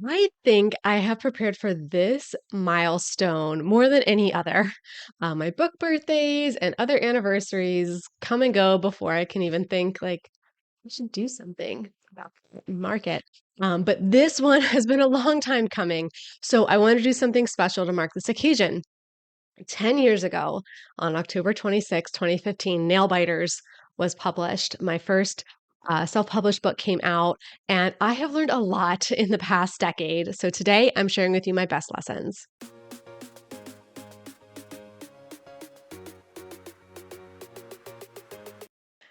I think I have prepared for this milestone more than any other. My book birthdays and other anniversaries come and go before I can even think like I should do something about the market. But this one has been a long time coming. So I want to do something special to mark this occasion. 10 years ago, on October 26, 2015, Nailbiters was published. My first self published book came out, and I have learned a lot in the past decade. So today I'm sharing with you my best lessons.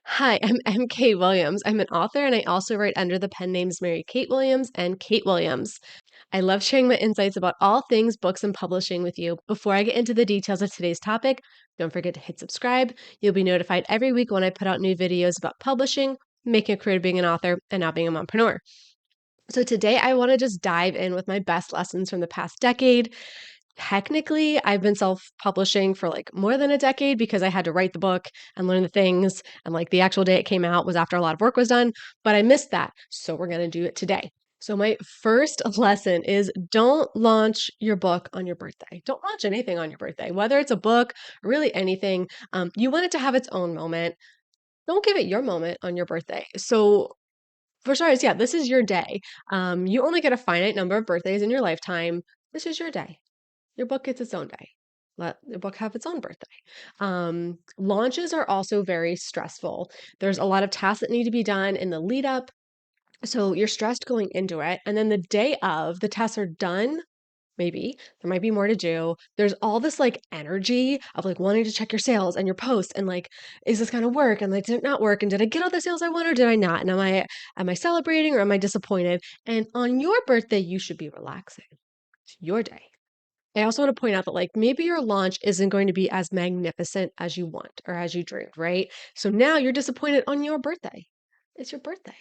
Hi, I'm MK Williams. I'm an author and I also write under the pen names Mary Kate Williams and Kate Williams. I love sharing my insights about all things books and publishing with you. Before I get into the details of today's topic, don't forget to hit subscribe. You'll be notified every week when I put out new videos about publishing, making a career being an author, and now being a mompreneur. So today I want to just dive in with my best lessons from the past decade. Technically, I've been self-publishing for like more than a decade because I had to write the book and learn the things. And like the actual day it came out was after a lot of work was done, but I missed that. So we're going to do it today. So my first lesson is don't launch your book on your birthday. Don't launch anything on your birthday, whether it's a book or really anything. You want it to have its own moment. Don't give it your moment on your birthday. So for starters, yeah, this is your day. You only get a finite number of birthdays in your lifetime. This is your day. Your book gets its own day. Let your book have its own birthday. Launches are also very stressful. There's a lot of tasks that need to be done in the lead up. So you're stressed going into it. And then the day of, the tasks are done. Maybe there might be more to do. There's all this like energy of like wanting to check your sales and your posts and like, is this gonna work? And like, did it not work? And did I get all the sales I want or did I not? And am I celebrating or am I disappointed? And on your birthday, you should be relaxing. It's your day. I also want to point out that like maybe your launch isn't going to be as magnificent as you want or as you dreamed, right? So now you're disappointed on your birthday. It's your birthday.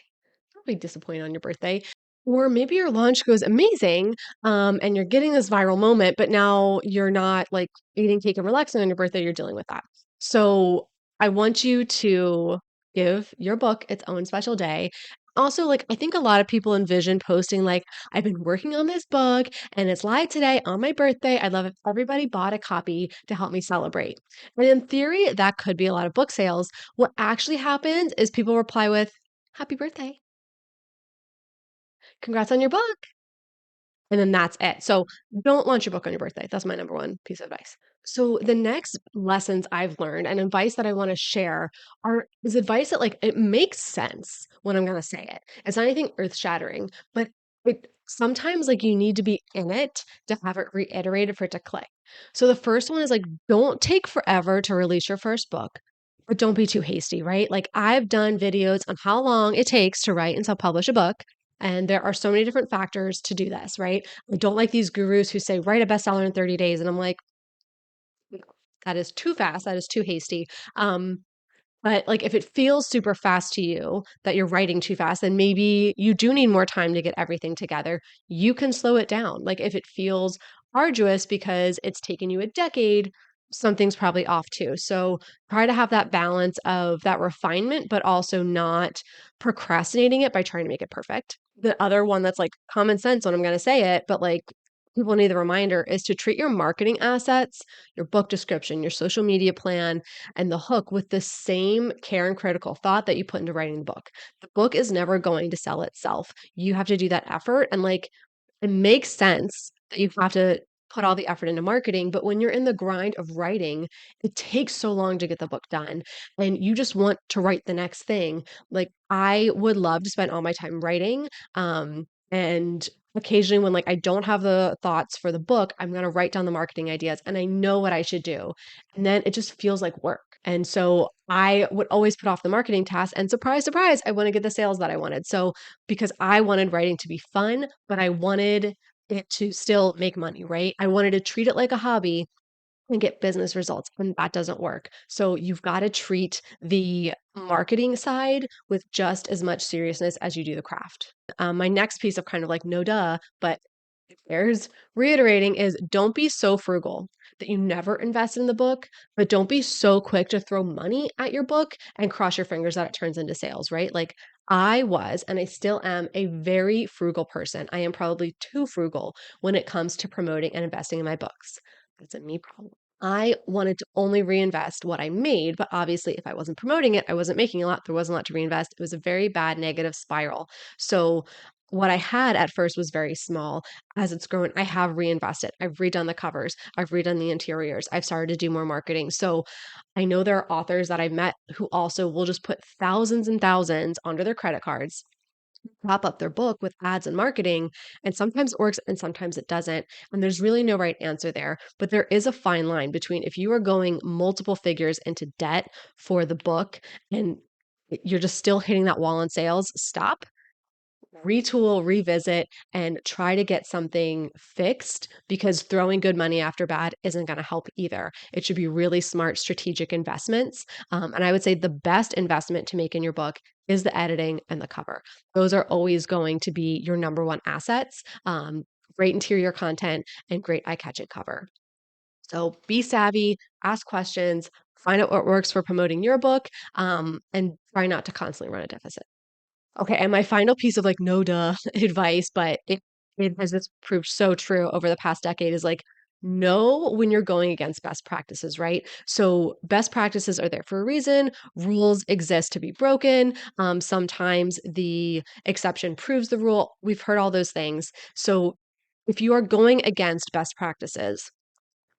Don't be disappointed on your birthday. Or maybe your launch goes amazing, and you're getting this viral moment, but now you're not like eating cake and relaxing on your birthday, you're dealing with that. So I want you to give your book its own special day. Also, like I think a lot of people envision posting like, I've been working on this book and it's live today on my birthday. I'd love if everybody bought a copy to help me celebrate. And in theory, that could be a lot of book sales. What actually happens is people reply with, Happy birthday. Congrats on your book. And then that's it. So don't launch your book on your birthday. That's my number one piece of advice. So the next lessons I've learned and advice that I want to share is advice that like it makes sense when I'm going to say it. It's not anything earth-shattering, but it sometimes like you need to be in it to have it reiterated for it to click. So the first one is like don't take forever to release your first book. But don't be too hasty, right? Like I've done videos on how long it takes to write and self-publish a book. And there are so many different factors to do this, right? I don't like these gurus who say, write a bestseller in 30 days. And I'm like, no, that is too fast. That is too hasty. Um, but like if it feels super fast to you that you're writing too fast, then maybe you do need more time to get everything together. You can slow it down. Like if it feels arduous because it's taken you a decade, something's probably off too. So try to have that balance of that refinement, but also not procrastinating it by trying to make it perfect. The other one that's like common sense when I'm going to say it, but like people need the reminder is to treat your marketing assets, your book description, your social media plan, and the hook with the same care and critical thought that you put into writing the book. The book is never going to sell itself. You have to do that effort. And like, it makes sense that you have to put all the effort into marketing. But when you're in the grind of writing, it takes so long to get the book done. And you just want to write the next thing. Like, I would love to spend all my time writing. And occasionally when like I don't have the thoughts for the book, I'm going to write down the marketing ideas and I know what I should do. And then it just feels like work. And so I would always put off the marketing task and surprise, surprise, I want to get the sales that I wanted. So because I wanted writing to be fun, but I wanted it to still make money, right? I wanted to treat it like a hobby and get business results, and that doesn't work. So you've got to treat the marketing side with just as much seriousness as you do the craft. My next piece of kind of like no duh, but it bears reiterating is don't be so frugal. that you never invest in the book, but don't be so quick to throw money at your book and cross your fingers that it turns into sales, right? Like I was, and I still am a very frugal person. I am probably too frugal when it comes to promoting and investing in my books. That's a me problem. I wanted to only reinvest what I made, but obviously, if I wasn't promoting it, I wasn't making a lot. There wasn't a lot to reinvest. It was a very bad negative spiral. So, what I had at first was very small. As it's grown, I have reinvested. I've redone the covers, I've redone the interiors, I've started to do more marketing. So, I know there are authors that I've met who also will just put thousands and thousands onto their credit cards, prop up their book with ads and marketing, and sometimes it works and sometimes it doesn't. And there's really no right answer there. But there is a fine line between if you are going multiple figures into debt for the book and you're just still hitting that wall in sales, stop, retool, revisit, and try to get something fixed because throwing good money after bad isn't going to help either. It should be really smart, strategic investments. And I would say the best investment to make in your book is the editing and the cover. Those are always going to be your number one assets. Great interior content and great eye catching cover. So be savvy, ask questions, find out what works for promoting your book, and try not to constantly run a deficit. Okay, and my final piece of like no duh advice, but it has just proved so true over the past decade is like know when you're going against best practices, right? So best practices are there for a reason. Rules exist to be broken. Sometimes the exception proves the rule. We've heard all those things. So if you are going against best practices,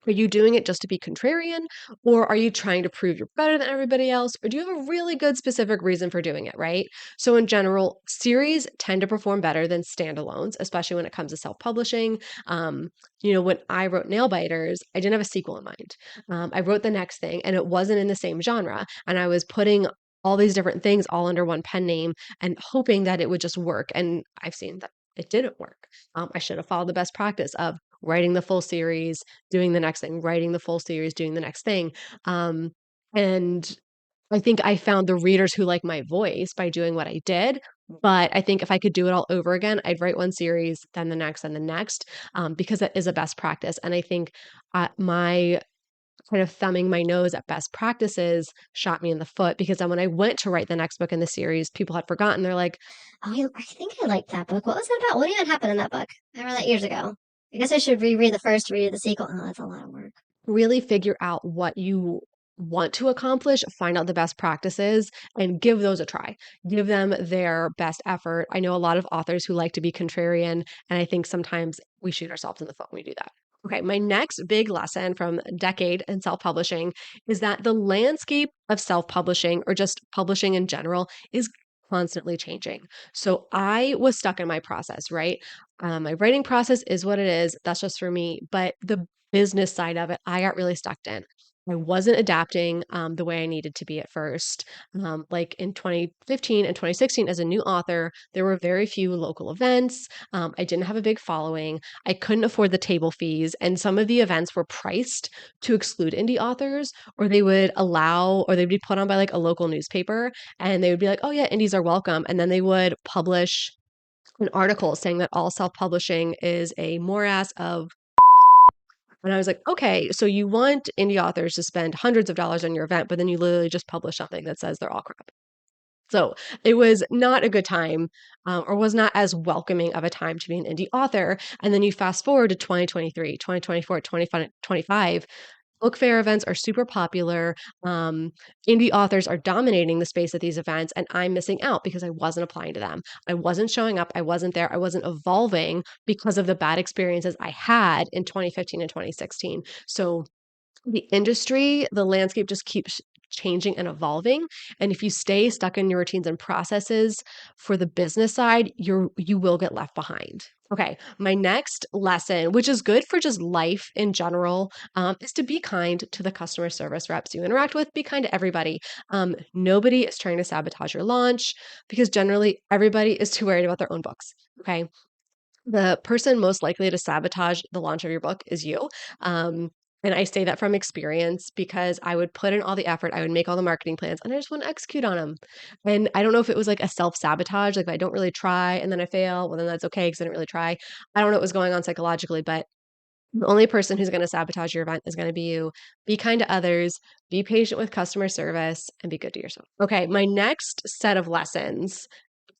are you doing it just to be contrarian, or are you trying to prove you're better than everybody else, or do you have a really good specific reason for doing it, right? So, in general, series tend to perform better than standalones, especially when it comes to self publishing. When I wrote Nailbiters, I didn't have a sequel in mind. I wrote the next thing, and it wasn't in the same genre, and I was putting all these different things all under one pen name and hoping that it would just work. And I've seen that it didn't work. I should have followed the best practice of writing the full series, doing the next thing, writing the full series, doing the next thing. Um, and I think I found the readers who like my voice by doing what I did. But I think if I could do it all over again, I'd write one series, then the next, and the next, because that is a best practice. And I think my kind of thumbing my nose at best practices shot me in the foot because then when I went to write the next book in the series, people had forgotten. They're like, Oh, I think I liked that book. What was it about? What even happened in that book? I read that years ago. I guess I should reread the first, read the sequel. Oh, that's a lot of work. really figure out what you want to accomplish, find out the best practices, and give those a try. Give them their best effort. I know a lot of authors who like to be contrarian, and I think sometimes we shoot ourselves in the foot when we do that. Okay, my next big lesson from a decade in self publishing is that the landscape of self publishing or just publishing in general is constantly changing. So I was stuck in my process, right? My writing process is what it is. That's just for me. But the business side of it, I got really stuck in. I wasn't adapting the way I needed to be at first. Like in 2015 and 2016, as a new author, there were very few local events. I didn't have a big following. I couldn't afford the table fees. And some of the events were priced to exclude indie authors, or they would allow, or they'd be put on by like a local newspaper. And they would be like, oh, yeah, indies are welcome. And then they would publish an article saying that all self publishing is a morass of. And I was like, okay, so you want indie authors to spend hundreds of dollars on your event, but then you literally just publish something that says they're all crap. So it was not a good time, or was not as welcoming of a time to be an indie author. And then you fast forward to 2023, 2024, 2025. Book fair events are super popular. Indie authors are dominating the space at these events, and I'm missing out because I wasn't applying to them. I wasn't showing up. I wasn't there. I wasn't evolving because of the bad experiences I had in 2015 and 2016. So the industry, the landscape just keeps changing and evolving. And if you stay stuck in your routines and processes for the business side, you will get left behind. Okay, my next lesson, which is good for just life in general, is to be kind to the customer service reps you interact with. Be kind to everybody. Nobody is trying to sabotage your launch because generally everybody is too worried about their own books. Okay, the person most likely to sabotage the launch of your book is you. And I say that from experience because I would put in all the effort, I would make all the marketing plans, and I just wouldn't execute on them. And I don't know if it was like a self sabotage, like if I don't really try and then I fail, well, then that's okay because I didn't really try. I don't know what was going on psychologically, but The only person who's gonna sabotage your event is gonna be you. Be kind to others, be patient with customer service, and be good to yourself. Okay, my next set of lessons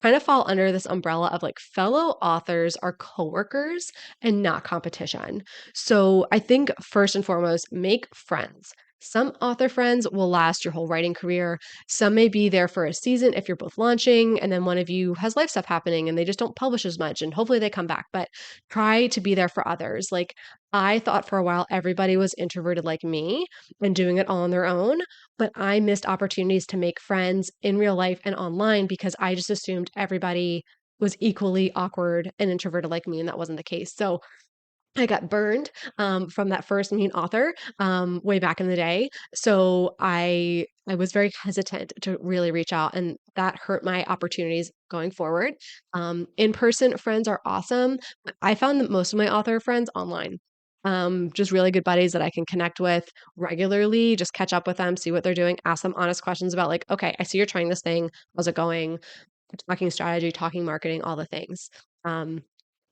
kind of fall under this umbrella of like fellow authors are coworkers and not competition. So I think first and foremost, make friends. Some author friends will last your whole writing career. Some may be there for a season if you're both launching, and then one of you has life stuff happening and they just don't publish as much, and hopefully they come back. But try to be there for others. Like, I thought for a while everybody was introverted like me and doing it all on their own, but I missed opportunities to make friends in real life and online because I just assumed everybody was equally awkward and introverted like me, and that wasn't the case. So I got burned from that first mean author way back in the day. So I was very hesitant to really reach out, and that hurt my opportunities going forward. In person friends are awesome, but I found that most of my author friends online. Just really good buddies that I can connect with regularly, just catch up with them, see what they're doing, ask them honest questions about like, okay, I see you're trying this thing. How's it going? Talking strategy, talking marketing, all the things. Um,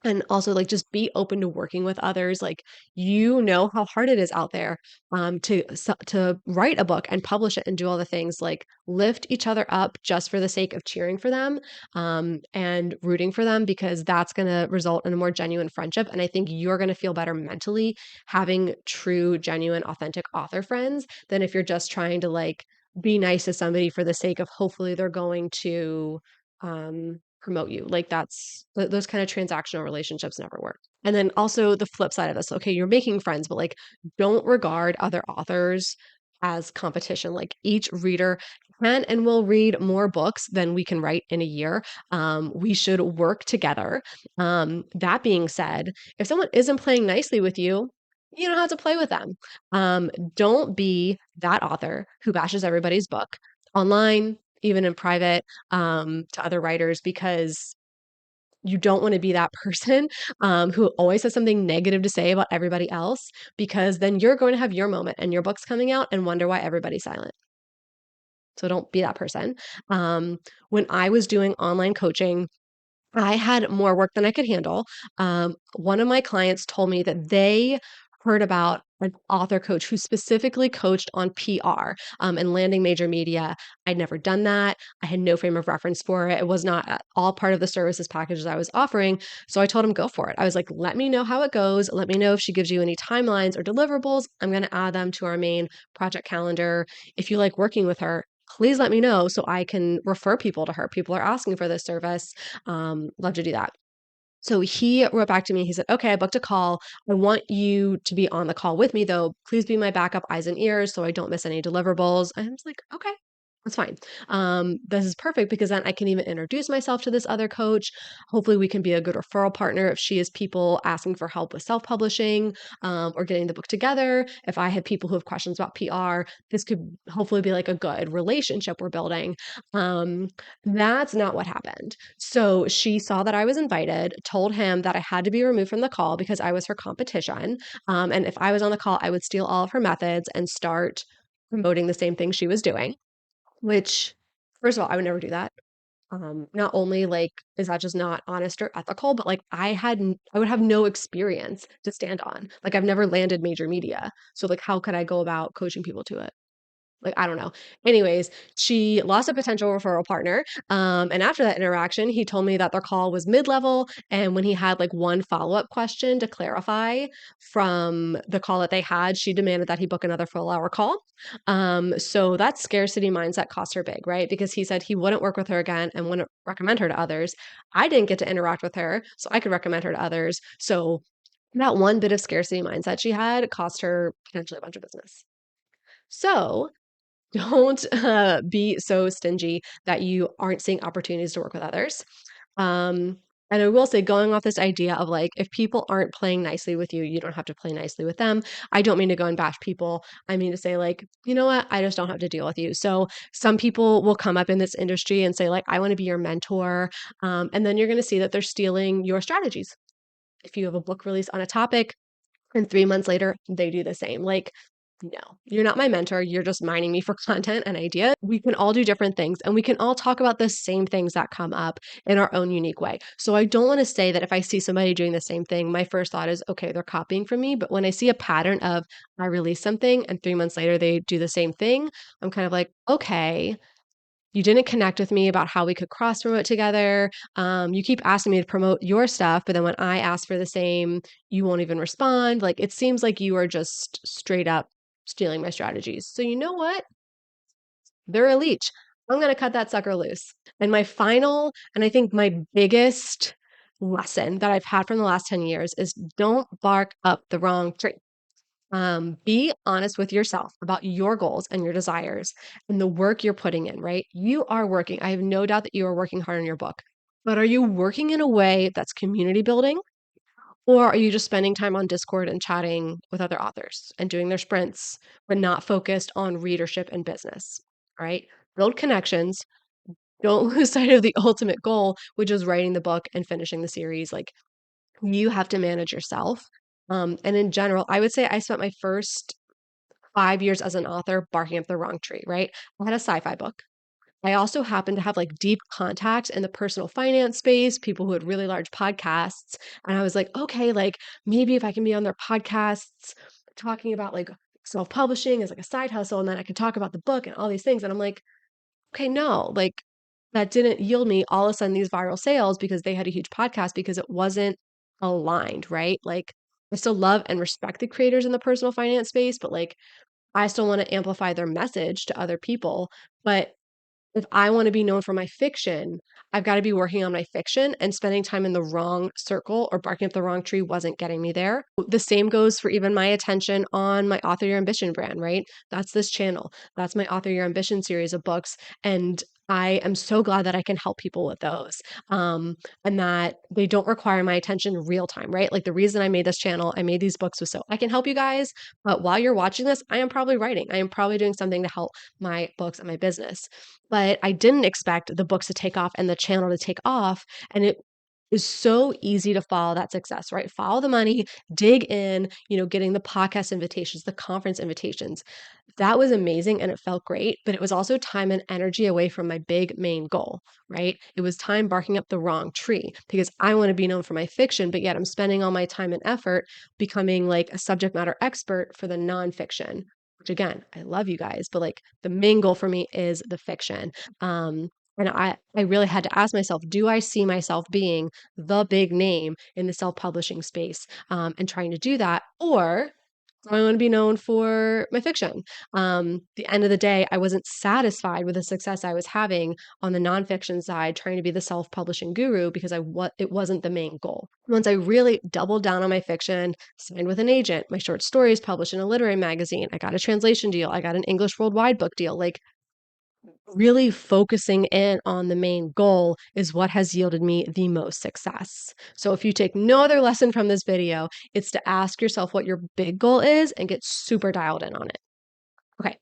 and also like just be open to working with others. Like, you know how hard it is out there to write a book and publish it and do all the things. Like, lift each other up just for the sake of cheering for them and rooting for them, because that's going to result in a more genuine friendship. And I think you're going to feel better mentally having true, genuine, authentic author friends than if you're just trying to like be nice to somebody for the sake of hopefully they're going to promote you. Like, those kind of transactional relationships never work. And then also the flip side of this, okay, you're making friends, but like, don't regard other authors as competition. Like, each reader can and will read more books than we can write in a year. We should work together. That being said, if someone isn't playing nicely with you, you don't have to play with them. Um, don't be that author who bashes everybody's book online, even in private, to other writers, because you don't want to be that person who always has something negative to say about everybody else, because then you're going to have your moment and your book's coming out and wonder why everybody's silent. So don't be that person. When I was doing online coaching, I had more work than I could handle. One of my clients told me that they heard about an author coach who specifically coached on PR and landing major media. I'd never done that. I had no frame of reference for it. It was not at all part of the services packages I was offering. So I told him, go for it. I was like, let me know how it goes. Let me know if she gives you any timelines or deliverables. I'm going to add them to our main project calendar. If you like working with her, please let me know so I can refer people to her. People are asking for this service. Love to do that. So he wrote back to me. He said, okay, I booked a call. I want you to be on the call with me, though. Please be my backup eyes and ears so I don't miss any deliverables. And I was like, okay, that's fine. This is perfect because then I can even introduce myself to this other coach. Hopefully, we can be a good referral partner if she has people asking for help with self publishing or getting the book together. If I have people who have questions about PR, this could hopefully be like a good relationship we're building. Um, that's not what happened. So she saw that I was invited, told him that I had to be removed from the call because I was her competition. And if I was on the call, I would steal all of her methods and start promoting the same thing she was doing, which, first of all, I would never do that. Not only like is that just not honest or ethical, but like I would have no experience to stand on. Like, I've never landed major media. So like, how could I go about coaching people to it? Like, I don't know. Anyways, she lost a potential referral partner. And after that interaction, he told me that their call was mid-level. And when he had like one follow-up question to clarify from the call that they had, she demanded that he book another full hour call. So that scarcity mindset cost her big, right? Because he said he wouldn't work with her again and wouldn't recommend her to others. I didn't get to interact with her, so I could recommend her to others. So that one bit of scarcity mindset she had cost her potentially a bunch of business. So don't be so stingy that you aren't seeing opportunities to work with others. Um, and I will say, going off this idea of like, if people aren't playing nicely with you, you don't have to play nicely with them. I don't mean to go and bash people. I mean to say, like, you know what? I just don't have to deal with you. So some people will come up in this industry and say, like, I want to be your mentor. And then you're going to see that they're stealing your strategies. If you have a book release on a topic, and 3 months later, they do the same. Like, No, you're not my mentor. You're just mining me for content and ideas. We can all do different things and we can all talk about the same things that come up in our own unique way. So I don't want to say that if I see somebody doing the same thing, my first thought is, okay, they're copying from me. But when I see a pattern of I release something and 3 months later they do the same thing, I'm kind of like, okay, you didn't connect with me about how we could cross promote together. You keep asking me to promote your stuff, but then when I ask for the same, you won't even respond. Like it seems like you are just straight up stealing my strategies. So you know what? They're a leech. I'm going to cut that sucker loose. And my final, and I think my biggest lesson that I've had from the last 10 years is don't bark up the wrong tree. Be honest with yourself about your goals and your desires and the work you're putting in, right? You are working. I have no doubt that you are working hard on your book. But are you working in a way that's community building? Or are you just spending time on Discord and chatting with other authors and doing their sprints, but not focused on readership and business, right? Build connections. Don't lose sight of the ultimate goal, which is writing the book and finishing the series. Like you have to manage yourself. And in general, I would say I spent my first 5 years as an author barking up the wrong tree, right? I had a sci-fi book. I also happened to have like deep contacts in the personal finance space, people who had really large podcasts. And I was like, okay, like maybe if I can be on their podcasts talking about like self-publishing as like a side hustle, and then I can talk about the book and all these things. And I'm like, okay, no, like that didn't yield me all of a sudden these viral sales because they had a huge podcast because it wasn't aligned, right? Like I still love and respect the creators in the personal finance space, but like I still want to amplify their message to other people. But if I want to be known for my fiction, I've got to be working on my fiction, and spending time in the wrong circle or barking up the wrong tree wasn't getting me there. The same goes for even my attention on my Author Your Ambition brand, right? That's this channel. That's my Author Your Ambition series of books. And I am so glad that I can help people with those, and that they don't require my attention real time, right? Like the reason I made this channel, I made these books was so I can help you guys. But while you're watching this, I am probably writing. I am probably doing something to help my books and my business. But I didn't expect the books to take off and the channel to take off. And it is so easy to follow that success, right? Follow the money, dig in, getting the podcast invitations, the conference invitations. That was amazing and it felt great, but it was also time and energy away from my big main goal, right? It was time barking up the wrong tree because I want to be known for my fiction, but yet I'm spending all my time and effort becoming like a subject matter expert for the nonfiction, which again, I love you guys, but like the main goal for me is the fiction. And I really had to ask myself, do I see myself being the big name in the self-publishing space, and trying to do that? Or do I want to be known for my fiction? The end of the day, I wasn't satisfied with the success I was having on the nonfiction side, trying to be the self-publishing guru because it wasn't the main goal. Once I really doubled down on my fiction, signed with an agent, my short stories published in a literary magazine, I got a translation deal, I got an English worldwide book deal, like really focusing in on the main goal is what has yielded me the most success. So if you take no other lesson from this video, it's to ask yourself what your big goal is and get super dialed in on it. Okay.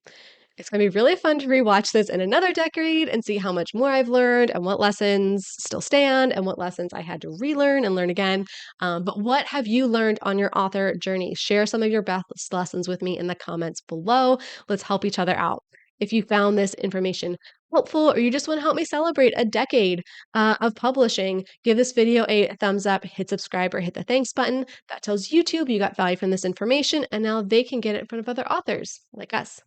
It's going to be really fun to rewatch this in another decade and see how much more I've learned and what lessons still stand and what lessons I had to relearn and learn again. But what have you learned on your author journey? Share some of your best lessons with me in the comments below. Let's help each other out. If you found this information helpful or you just want to help me celebrate a decade of publishing, give this video a thumbs up, hit subscribe, or hit the thanks button. That tells YouTube you got value from this information, and now they can get it in front of other authors like us.